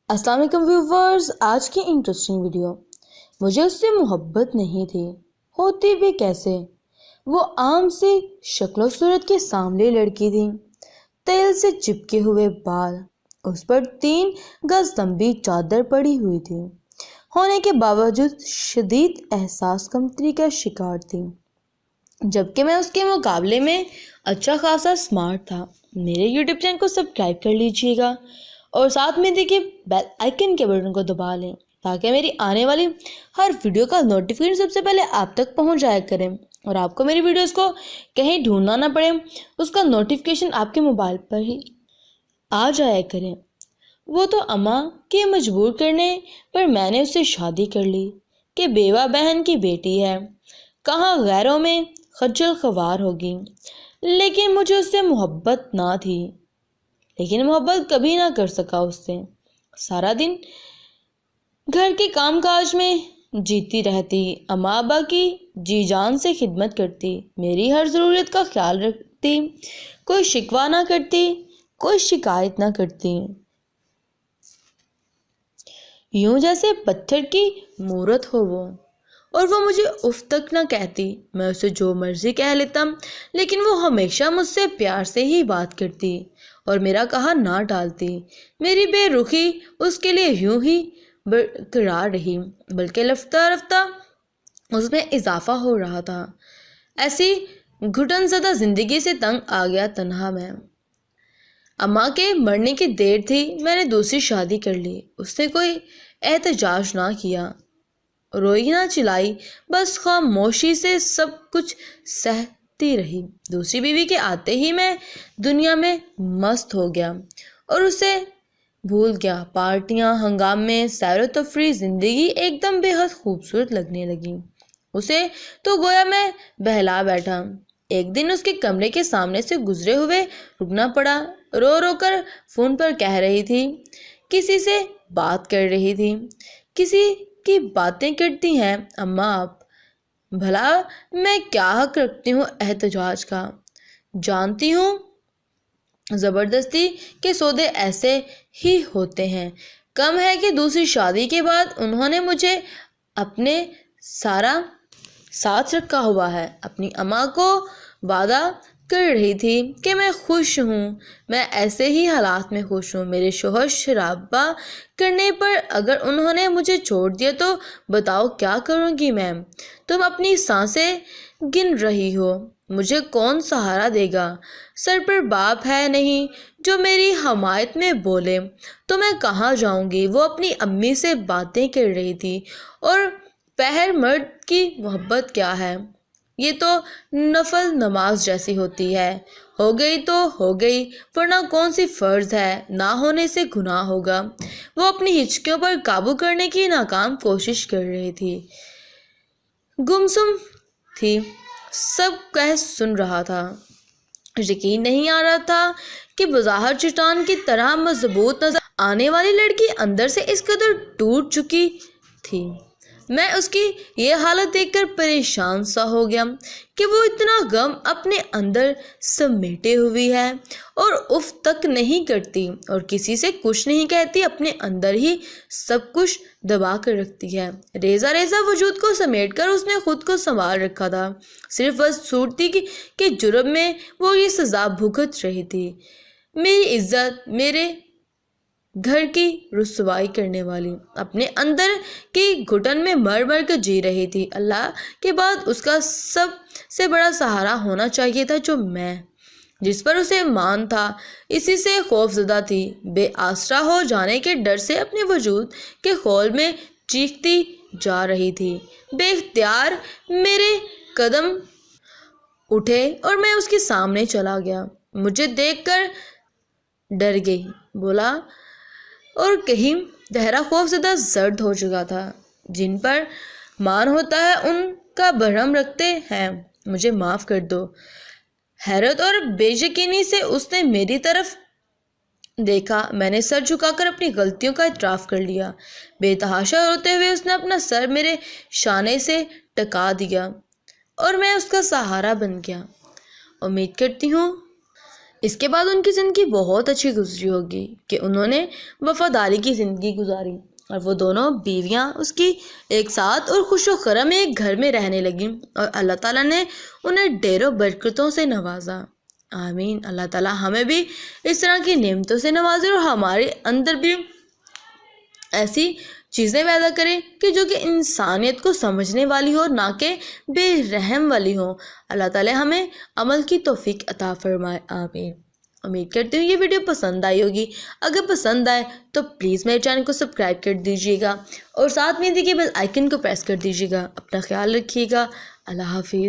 السلام علیکم ویورز، آج کی انٹرسٹنگ ویڈیو۔ مجھے اس سے محبت نہیں تھی، ہوتی بھی کیسے؟ وہ عام سی شکل و صورت کے سامنے لڑکی تھی، تیل سے چپکے ہوئے بال، اس پر 3 گز لمبی چادر پڑی ہوئی تھی، ہونے کے باوجود شدید احساس کمتری کا شکار تھی، جبکہ میں اس کے مقابلے میں اچھا خاصا سمارٹ تھا۔ میرے یوٹیوب چینل کو سبسکرائب کر لیجیے گا اور ساتھ میں دیکھیے بیل آئیکن کے بٹن کو دبا لیں تاکہ میری آنے والی ہر ویڈیو کا نوٹیفیکیشن سب سے پہلے آپ تک پہنچ جایا کرے اور آپ کو میری ویڈیوز کو کہیں ڈھونڈنا نہ پڑے، اس کا نوٹیفیکیشن آپ کے موبائل پر ہی آ جایا کرے۔ وہ تو اماں کے مجبور کرنے پر میں نے اس سے شادی کر لی کہ بیوہ بہن کی بیٹی ہے، کہاں غیروں میں خجل خوار ہوگی، لیکن مجھے اس سے محبت نہ تھی، لیکن محبت کبھی نہ کر سکا اس سے۔ سارا دن گھر کے کام کاج میں جیتی رہتی، اماں ابا کی جی جان سے خدمت کرتی، میری ہر ضرورت کا خیال رکھتی، کوئی شکوہ نہ کرتی، کوئی شکایت نہ کرتی، یوں جیسے پتھر کی مورت ہو وہ، اور وہ مجھے اف تک نہ کہتی۔ میں اسے جو مرضی کہہ لیتا، لیکن وہ ہمیشہ مجھ سے پیار سے ہی بات کرتی اور میرا کہا نہ ٹالتی۔ میری بے رخی اس کے لیے یوں ہی برقرار رہی، بلکہ رفتہ رفتہ اس میں اضافہ ہو رہا تھا۔ ایسی گھٹن زدہ زندگی سے تنگ آ گیا تنہا میں۔ اماں کے مرنے کی دیر تھی، میں نے دوسری شادی کر لی۔ اس نے کوئی احتجاج نہ کیا، روئی نہ چلائی، بس خاموشی سے سب کچھ سہتی رہی۔ دوسری بیوی کے آتے ہی میں دنیا میں مست ہو گیا اور اسے بھول گیا۔ پارٹیاں، ہنگامے، سیر و تفریح، زندگی ایک دم بے حد خوبصورت لگنے لگی۔ اسے تو گویا میں بہلا بیٹھا۔ ایک دن اس کے کمرے کے سامنے سے گزرے ہوئے رکنا پڑا، رو رو کر فون پر کہہ رہی تھی، کسی سے بات کر رہی تھی۔ کسی کی باتیں کرتی ہیں اماں آپ؟ بھلا میں کیا حق رکھتی ہوں احتجاج کا؟ جانتی ہوں زبردستی کے سودے ایسے ہی ہوتے ہیں۔ کم ہے کہ دوسری شادی کے بعد انہوں نے مجھے اپنے سارا ساتھ رکھا ہوا ہے۔ اپنی اماں کو وعدہ کر رہی تھی کہ میں خوش ہوں، میں ایسے ہی حالات میں خوش ہوں۔ میرے شوہر شرابہ کرنے پر اگر انہوں نے مجھے چھوڑ دیا تو بتاؤ کیا کروں گی میں؟ تم اپنی سانسیں گن رہی ہو، مجھے کون سہارا دے گا؟ سر پر باپ ہے نہیں جو میری حمایت میں بولے تو میں کہاں جاؤں گی؟ وہ اپنی امی سے باتیں کر رہی تھی۔ اور پہر مرد کی محبت کیا ہے؟ یہ تو نفل نماز جیسی ہوتی ہے، ہو گئی تو ہو گئی، ورنہ کون سی فرض ہے، نہ ہونے سے گناہ ہوگا۔ وہ اپنی ہچکیوں پر قابو کرنے کی ناکام کوشش کر رہی تھی، گمسم تھی، سب کہہ سن رہا تھا۔ یقین نہیں آ رہا تھا کہ بظاہر چٹان کی طرح مضبوط نظر آنے والی لڑکی اندر سے اس قدر ٹوٹ چکی تھی۔ میں اس کی یہ حالت دیکھ کر پریشان سا ہو گیا کہ وہ اتنا غم اپنے اندر سمیٹے ہوئی ہے اور اف تک نہیں کرتی اور کسی سے کچھ نہیں کہتی، اپنے اندر ہی سب کچھ دبا کر رکھتی ہے۔ ریزہ ریزہ وجود کو سمیٹ کر اس نے خود کو سنبھال رکھا تھا، صرف بدصورتی کے جرم میں وہ یہ سزا بھگت رہی تھی۔ میری عزت، میرے گھر کی رسوائی کرنے والی، اپنے اندر کی گھٹن میں مر مر کر جی رہی تھی۔ اللہ کے بعد اس کا سب سے بڑا سہارا ہونا چاہیے تھا جو میں، جس پر اسے مان تھا، اسی سے خوف زدہ تھی، بے آسرا ہو جانے کے ڈر سے اپنے وجود کے خول میں چیختی جا رہی تھی۔ بے اختیار میرے قدم اٹھے اور میں اس کے سامنے چلا گیا۔ مجھے دیکھ کر ڈر گئی، بولا، اور کہیں گہرا خوف زدہ زرد ہو چکا تھا۔ جن پر مان ہوتا ہے ان کا بھرم رکھتے ہیں، مجھے معاف کر دو۔ حیرت اور بے یقینی سے اس نے میری طرف دیکھا۔ میں نے سر جھکا کر اپنی غلطیوں کا اعتراف کر لیا۔ بے تحاشا روتے ہوئے اس نے اپنا سر میرے شانے سے ٹکا دیا اور میں اس کا سہارا بن گیا۔ امید کرتی ہوں اس کے بعد ان کی زندگی بہت اچھی گزری ہوگی کہ انہوں نے وفاداری کی زندگی گزاری اور وہ دونوں بیویاں اس کی ایک ساتھ اور خوش و خرم ایک گھر میں رہنے لگیں اور اللہ تعالیٰ نے انہیں ڈھیروں برکتوں سے نوازا۔ آمین۔ اللہ تعالیٰ ہمیں بھی اس طرح کی نعمتوں سے نوازے اور ہمارے اندر بھی ایسی چیزیں پیدا کریں کہ جو کہ انسانیت کو سمجھنے والی ہو، نہ کہ بے رحم والی ہو۔ اللہ تعالیٰ ہمیں عمل کی توفیق عطا فرمائے۔ آمین۔ امید کرتی ہوں یہ ویڈیو پسند آئی ہوگی۔ اگر پسند آئے تو پلیز میرے چینل کو سبسکرائب کر دیجیے گا اور ساتھ میں دیکھیے بیل آئیکن کو پریس کر دیجیے گا۔ اپنا خیال رکھیے گا۔ اللہ حافظ۔